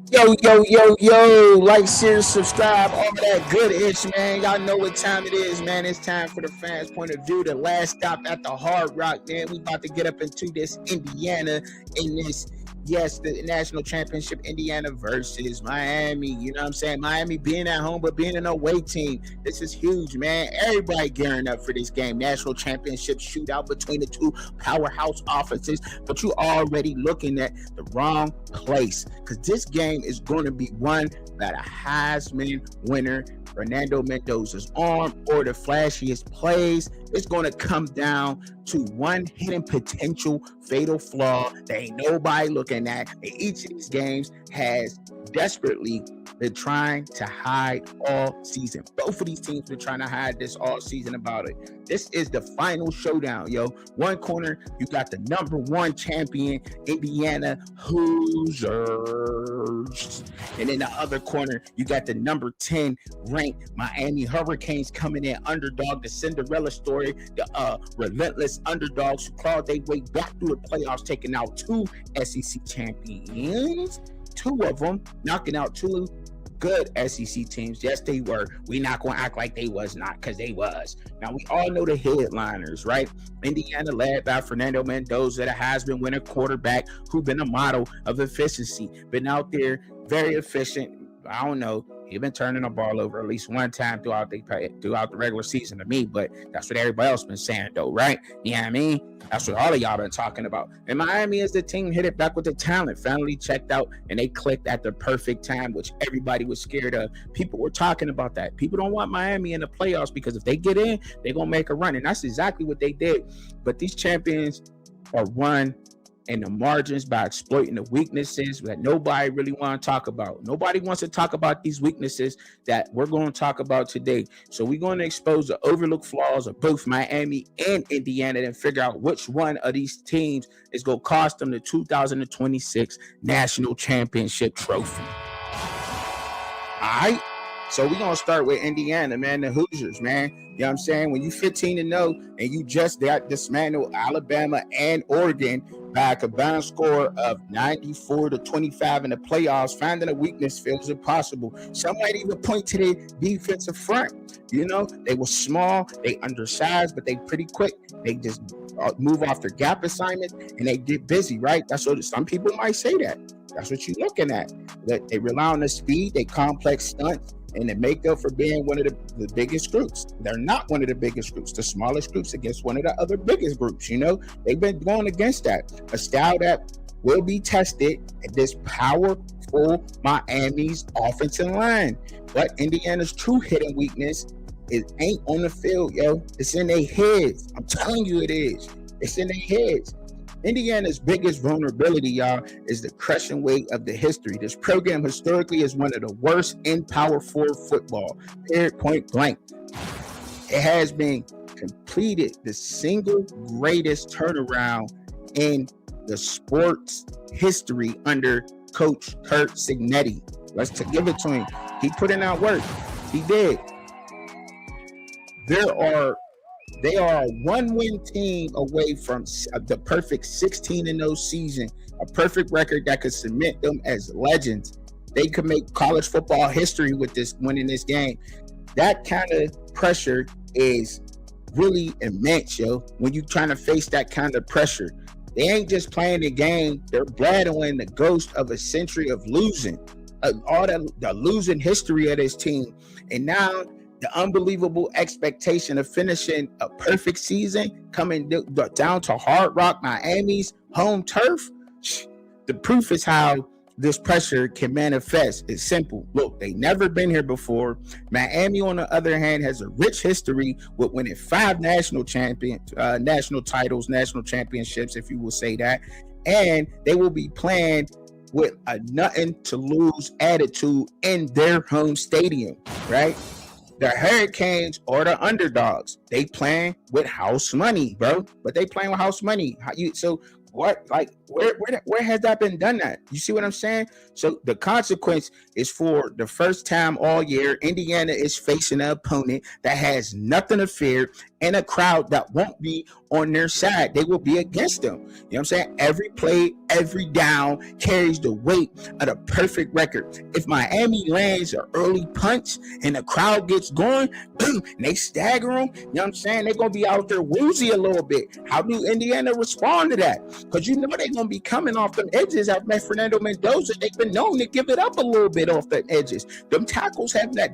Yo, like, share, subscribe, all that good ish, man. Y'all know what time it is, man. It's time for the fans' point of view. The last stop at the Hard Rock, man. We about to get up into this Indiana in this, yes, the national championship, Indiana versus Miami. You know what I'm saying? Miami being at home, but being an away team. This is huge, man. Everybody gearing up for this game. National championship shootout between the two powerhouse offenses, but you already looking at the wrong place because this game is going to be won by the Heisman winner, Fernando Mendoza's arm, or the flashiest plays. It's going to come down to one hidden potential fatal flaw that ain't nobody looking at. And each of these games has desperately been trying to hide all season. Both of these teams been trying to hide this all season about it. This is the final showdown, yo. One corner, you got the number one champion, Indiana Hoosiers. And in the other corner, you got the number 10 ranked Miami Hurricanes coming in underdog, the Cinderella story, the relentless underdogs who clawed their way back through the playoffs, taking out two SEC champions. Two of them knocking out two good SEC teams. Yes, they were. We not going to act like they was not, because they was. Now, we all know the headliners, right? Indiana led by Fernando Mendoza, the Heisman winner quarterback who been a model of efficiency. Been out there, very efficient. I don't know. He's been turning the ball over at least one time throughout the regular season to me, but that's what everybody else been saying, though, right? You know what I mean? That's what all of y'all been talking about. And Miami, as the team, hit it back with the talent, finally checked out, and they clicked at the perfect time, which everybody was scared of. People were talking about that. People don't want Miami in the playoffs because if they get in, they're going to make a run, and that's exactly what they did. But these champions are won in the margins by exploiting the weaknesses that nobody really want to talk about. Nobody wants to talk about these weaknesses that we're going to talk about today. So we're going to expose the overlooked flaws of both Miami and Indiana and figure out which one of these teams is going to cost them the 2026 National Championship trophy. All right? So we're going to start with Indiana, man, the Hoosiers, man. You know what I'm saying? When you 15-0 and you just got dismantled Alabama and Oregon by a combined score of 94-25 in the playoffs, finding a weakness feels impossible. Some might even point to their defensive front. You know, they were small, they undersized, but they pretty quick. They just move off their gap assignments and they get busy, right? That's what some people might say that. That's what you're looking at. That they rely on the speed, they complex stunts, and they make up for being one of the biggest groups. They're not one of the biggest groups, the smallest groups against one of the other biggest groups. You know, they've been going against that. A style that will be tested at this powerful Miami's offensive line. But Indiana's true hidden weakness ain't on the field, yo. It's in their heads. I'm telling you it is. It's in their heads. Indiana's biggest vulnerability, y'all, is the crushing weight of the history. This program historically is one of the worst in Power 4 football, point blank. It has been completed the single greatest turnaround in the sports history under Coach Kurt Signetti. Let's give it to him. He put in that work. He did. They are a one-win team away from the perfect 16-0 season, a perfect record that could cement them as legends. They could make college football history with this winning this game. That kind of pressure is really immense, yo. When you're trying to face that kind of pressure, they ain't just playing the game; they're battling the ghost of a century of losing, all the losing history of this team, and now the unbelievable expectation of finishing a perfect season coming down to Hard Rock, Miami's home turf. The proof is how this pressure can manifest. It's simple. Look, they never been here before. Miami, on the other hand, has a rich history with winning 5 national titles, national championships, if you will say that. And they will be playing with a nothing to lose attitude in their home stadium, right? The Hurricanes are the underdogs. They playing with house money, bro. But they playing with house money. So What, like, where has that been done at? You see what I'm saying? So the consequence is for the first time all year, Indiana is facing an opponent that has nothing to fear and a crowd that won't be on their side. They will be against them. You know what I'm saying? Every play, every down carries the weight of the perfect record. If Miami lands an early punch and the crowd gets going, boom, and they stagger them, you know what I'm saying? They're going to be out there woozy a little bit. How do Indiana respond to that? Because you know they're going to be coming off them edges after Fernando Mendoza. They've been known to give it up a little bit off the edges. Them tackles have not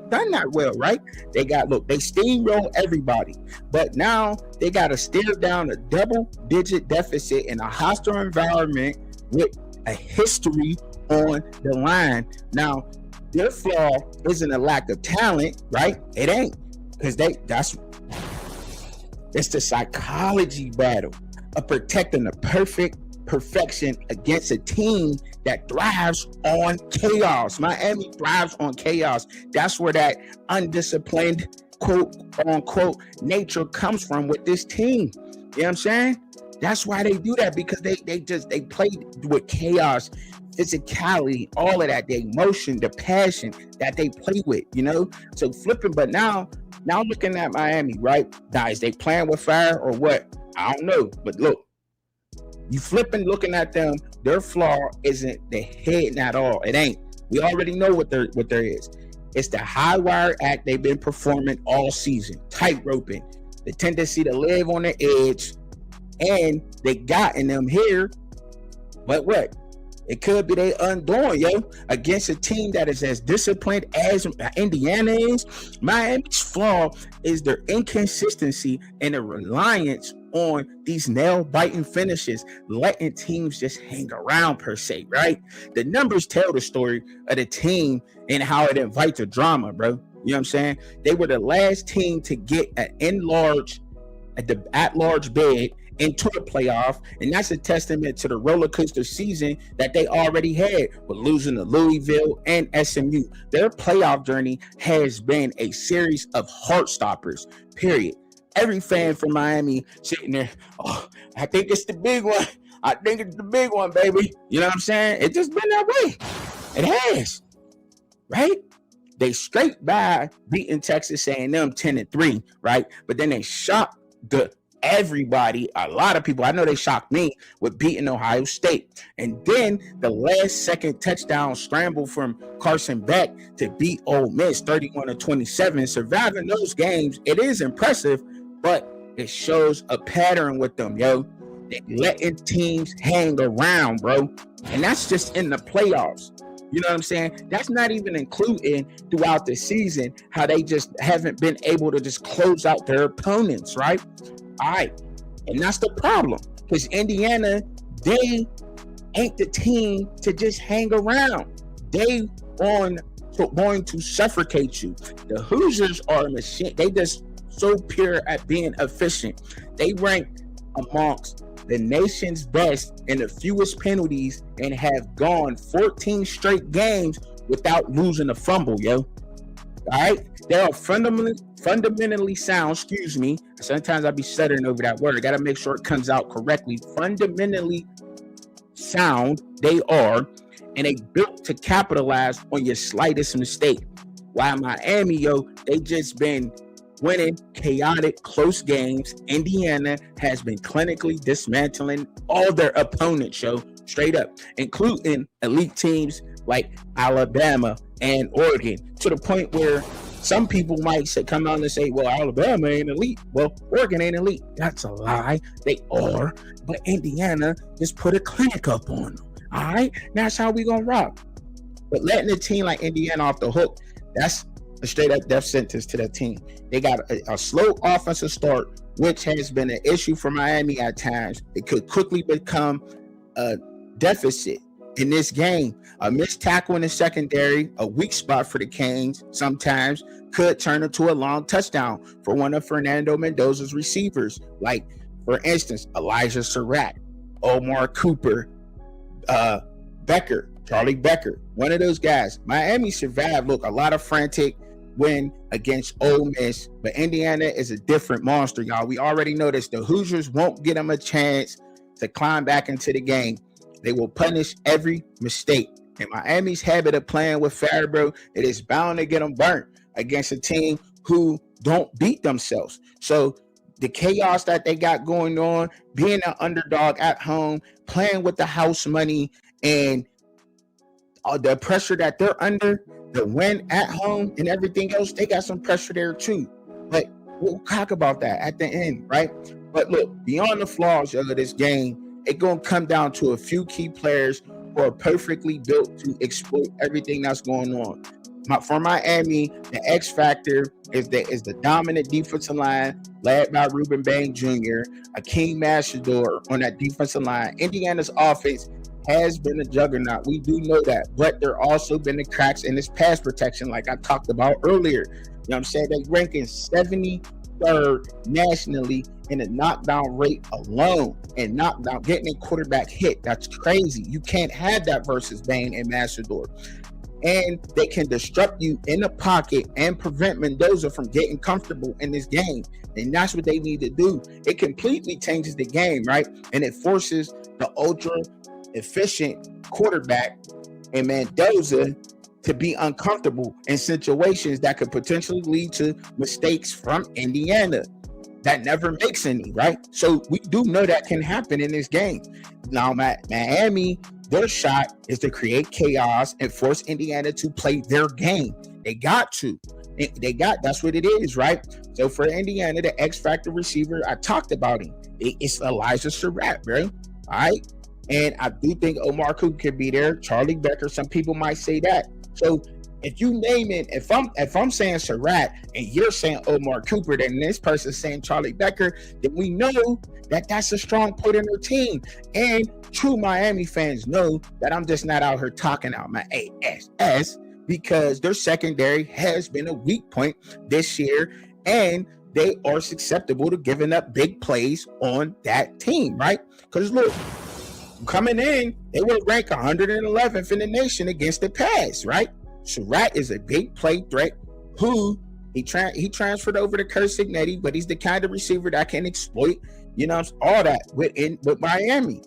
done that well, right? They steamroll everybody. But now they got to stare down a double-digit deficit in a hostile environment with a history on the line. Now, their flaw isn't a lack of talent, right? It ain't. Because it's the psychology battle of protecting the perfection against a team that thrives on chaos. Miami thrives on chaos. That's where that undisciplined, quote unquote, nature comes from with this team. You know what I'm saying? That's why they do that, because they play with chaos, physicality, all of that, the emotion, the passion that they play with, you know? So flipping, but now looking at Miami, right? Guys, they playing with fire or what? I don't know. But look, you flipping, looking at them, their flaw isn't the head at all. It ain't. We already know what there is. It's the high wire act they've been performing all season, tight roping, the tendency to live on the edge, and they got in them here. But what? It could be they undoing, against a team that is as disciplined as Indiana is. Miami's flaw is their inconsistency and the reliance on these nail-biting finishes, letting teams just hang around per se, right? The numbers tell the story of the team and how it invites a drama, bro. You know what I'm saying? They were the last team to get an at-large bid into the playoff, and that's a testament to the roller coaster season that they already had with losing to Louisville and SMU. Their playoff journey has been a series of heart stoppers, period. Every fan from Miami sitting there, oh, I think it's the big one. I think it's the big one, baby. You know what I'm saying? It's just been that way. It has, right? They scraped by beating Texas A&M 10-3, right? But then they shocked everybody, a lot of people. I know they shocked me with beating Ohio State. And then the last second touchdown scramble from Carson Beck to beat Ole Miss 31-27. Surviving those games, it is impressive, but it shows a pattern with them, They letting teams hang around, bro. And that's just in the playoffs. You know what I'm saying? That's not even including throughout the season how they just haven't been able to just close out their opponents, right? All right. And that's the problem. Because Indiana, they ain't the team to just hang around. They going to suffocate you. The Hoosiers are a machine. They just so pure at being efficient. They rank amongst the nation's best in the fewest penalties and have gone 14 straight games without losing a fumble, All right? They are fundamentally sound, Sometimes I'll be stuttering over that word. I got to make sure it comes out correctly. Fundamentally sound, they are, and they built to capitalize on your slightest mistake. While Miami, they just been winning chaotic, close games. Indiana has been clinically dismantling all their opponents, straight up, including elite teams like Alabama and Oregon, to the point where some people might come on and say, well, Alabama ain't elite. Well, Oregon ain't elite. That's a lie. They are. But Indiana just put a clinic up on them. All right? That's how we going to rock. But letting a team like Indiana off the hook, that's a straight up death sentence to that team. They got a slow offensive start, which has been an issue for Miami at times. It could quickly become a deficit in this game. A missed tackle in the secondary, a weak spot for the Canes sometimes could turn into a long touchdown for one of Fernando Mendoza's receivers. Like, for instance, Elijah Surratt, Omar Cooper, Charlie Becker, one of those guys. Miami survived. Look, a lot of frantic win against Ole Miss, but Indiana is a different monster, y'all. We already know this. The Hoosiers won't get them a chance to climb back into the game. They will punish every mistake. And Miami's habit of playing with fire, bro, it is bound to get them burnt against a team who don't beat themselves. So the chaos that they got going on, being an underdog at home, playing with the house money, and the pressure that they're under, the win at home and everything else, they got some pressure there too. But we'll talk about that at the end, right? But look, beyond the flaws of this game, it's going to come down to a few key players who are perfectly built to exploit everything that's going on. For Miami, the X factor is the dominant defensive line led by Ruben Bain Jr., Akeem Mashador on that defensive line. Indiana's offense has been a juggernaut. We do know that, but there also been the cracks in this pass protection, like I talked about earlier. You know what I'm saying? They ranking 73rd nationally in the knockdown rate alone, and knockdown, getting a quarterback hit. That's crazy. You can't have that versus Bain and Mashador. And they can disrupt you in the pocket and prevent Mendoza from getting comfortable in this game. And that's what they need to do. It completely changes the game, right? And it forces the ultra efficient quarterback and Mendoza to be uncomfortable in situations that could potentially lead to mistakes from Indiana that never makes any, right? So we do know that can happen in this game. Now, Miami, their shot is to create chaos and force Indiana to play their game. They got to. That's what it is, right? So for Indiana, the X factor receiver, I talked about him. It's Elijah Surratt, bro. All right. And I do think Omar Cooper could be there. Charlie Becker, some people might say that. So if you name it, if I'm saying Surratt and you're saying Omar Cooper, then this person's saying Charlie Becker, then we know that that's a strong point in their team. And true Miami fans know that I'm just not out here talking out my ass, because their secondary has been a weak point this year, and they are susceptible to giving up big plays on that team, right? Because look, coming in, they were ranked 111th in the nation against the pass, right? Surratt is a big play threat who he transferred over to Kurt Signetti, but he's the kind of receiver that can exploit, all that with Miami.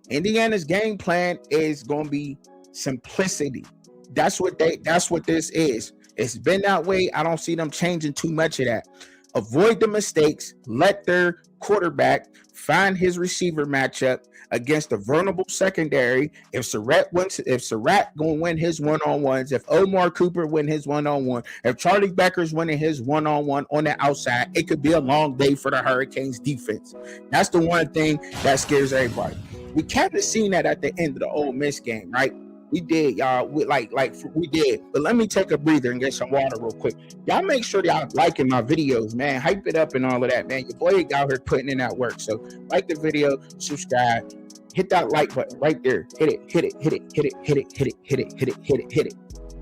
Indiana's game plan is going to be simplicity. That's what this is. It's been that way. I don't see them changing too much of that. Avoid the mistakes. Let their quarterback find his receiver matchup against a vulnerable secondary. If Surratt gonna win his one-on-ones, if Omar Cooper win his one-on-one, if Charlie Becker's winning his one-on-one on the outside, it could be a long day for the Hurricanes defense. That's the one thing that scares everybody. We kind of seen that at the end of the Ole Miss game, right? We did, y'all. We did. But let me take a breather and get some water real quick. Y'all make sure y'all liking my videos, man. Hype it up and all of that, man. Your boy out here putting in that work. So like the video, subscribe, hit that like button right there. Hit it. You know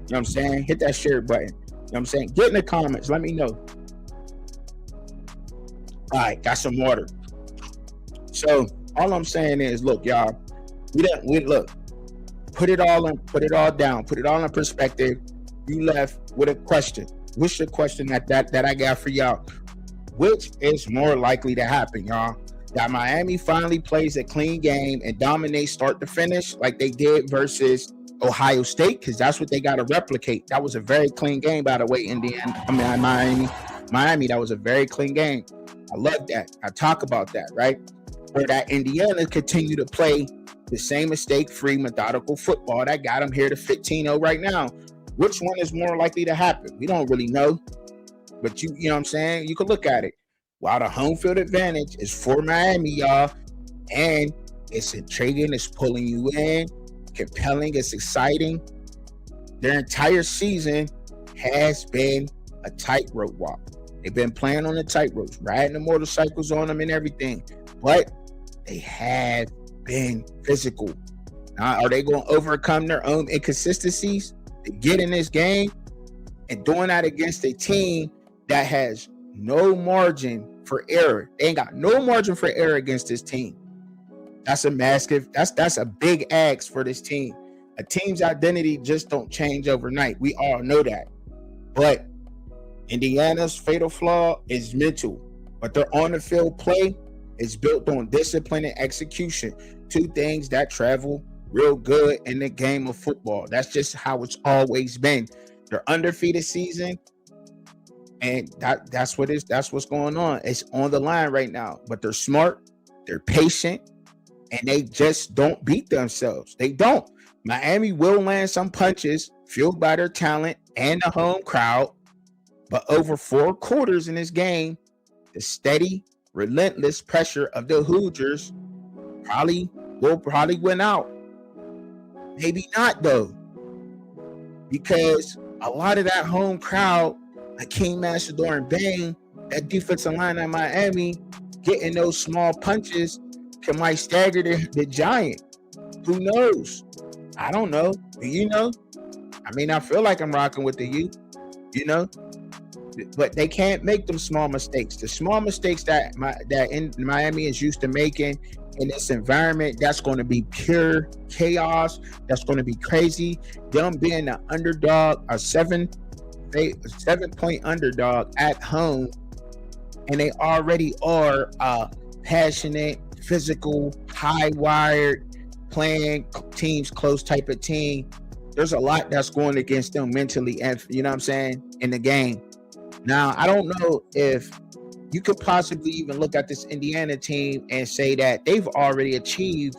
what I'm saying? Hit that share button. You know what I'm saying? Get in the comments. Let me know. All right, got some water. So all I'm saying is, look, y'all, we look. Put it all down. Put it all in perspective. You left with a question. What's your question that I got for y'all? Which is more likely to happen, y'all? That Miami finally plays a clean game and dominates start to finish like they did versus Ohio State, because that's what they got to replicate. That was a very clean game, by the way, Miami, that was a very clean game. I love that. I talk about that, right? Where that Indiana continue to play the same mistake-free, methodical football that got them here to 15-0 right now. Which one is more likely to happen? We don't really know. But you know what I'm saying? You can look at it. While the home field advantage is for Miami, y'all, and it's intriguing, it's pulling you in, compelling, it's exciting. Their entire season has been a tightrope walk. They've been playing on the tightropes, riding the motorcycles on them and everything. But they have been physical. Now, are they going to overcome their own inconsistencies to get in this game? And doing that against a team that has no margin for error. They ain't got no margin for error against this team. That's a big ask for this team. A team's identity just don't change overnight. We all know that. But Indiana's fatal flaw is mental. But their on the field play It's built on discipline and execution. Two things that travel real good in the game of football. That's just how it's always been. They're undefeated season, and that's what's going on. It's on the line right now. But they're smart, they're patient, and they just don't beat themselves. They don't. Miami will land some punches fueled by their talent and the home crowd, but over 4 quarters in this game, the steady, relentless pressure of the Hoosiers will win out. Maybe not though, because a lot of that home crowd, like King Macedon and Bang, that defensive line at Miami, getting those small punches might stagger the Giant. Who knows? I don't know. Do you know? I mean, I feel like I'm rocking with the youth, but they can't make them small mistakes. The small mistakes that Miami is used to making in this environment, that's going to be pure chaos. That's going to be crazy. Them being an underdog, a 7-point underdog at home, and they already are passionate, physical, high-wired, playing teams close type of team. There's a lot that's going against them mentally, and you know what I'm saying, in the game. Now, I don't know if you could possibly even look at this Indiana team and say that they've already achieved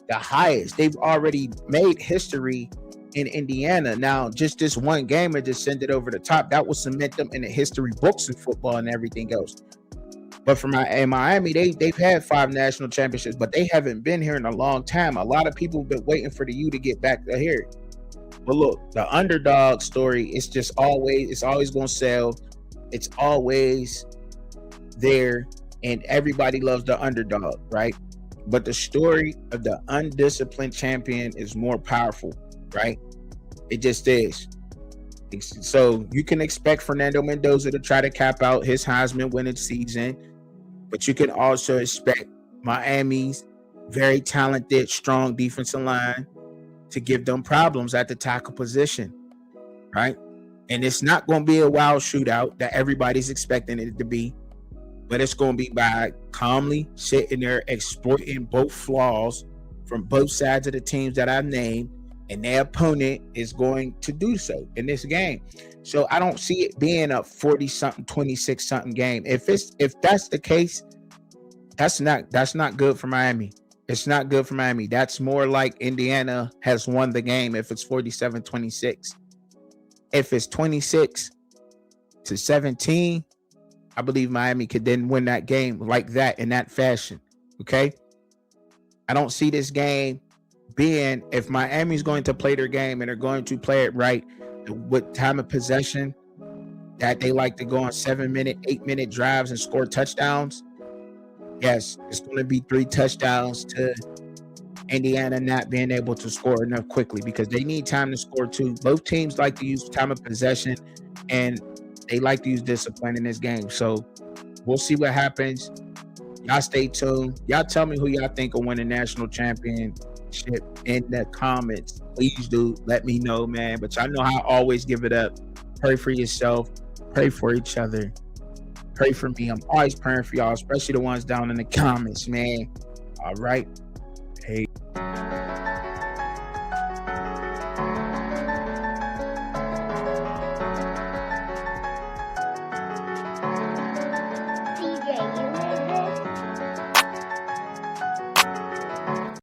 the highest. They've already made history in Indiana. Now, just this one game and just send it over the top, that will cement them in the history books of football and everything else. But for Miami, they've had 5 national championships, but they haven't been here in a long time. A lot of people have been waiting for the U to get back to here. But look, the underdog story, it's always going to sell. It's always there, and everybody loves the underdog, right? But the story of the undisciplined champion is more powerful, right? It just is. So you can expect Fernando Mendoza to try to cap out his Heisman winning season, but you can also expect Miami's very talented, strong defensive line to give them problems at the tackle position, right? And it's not going to be a wild shootout that everybody's expecting it to be, but it's going to be by calmly sitting there exploiting both flaws from both sides of the teams that I've named, and their opponent is going to do so in this game. So I don't see it being a 40-something, 26-something game. If that's the case, that's not good for Miami. It's not good for Miami. That's more like Indiana has won the game if it's 47-26. If it's 26-17, I believe Miami could then win that game like that, in that fashion. Okay? I don't see this game being, if Miami's going to play their game and they're going to play it right with time of possession, that they like to go on 7-minute, 8-minute drives and score touchdowns. Yes, it's going to be 3 touchdowns to Indiana not being able to score enough quickly, because they need time to score too. Both teams like to use time of possession, and they like to use discipline in this game. So we'll see what happens. Y'all stay tuned. Y'all tell me who y'all think will win the national championship in the comments. Please do let me know, man. But y'all know how I always give it up. Pray for yourself. Pray for each other. Pray for me. I'm always praying for y'all, especially the ones down in the comments, man. All right.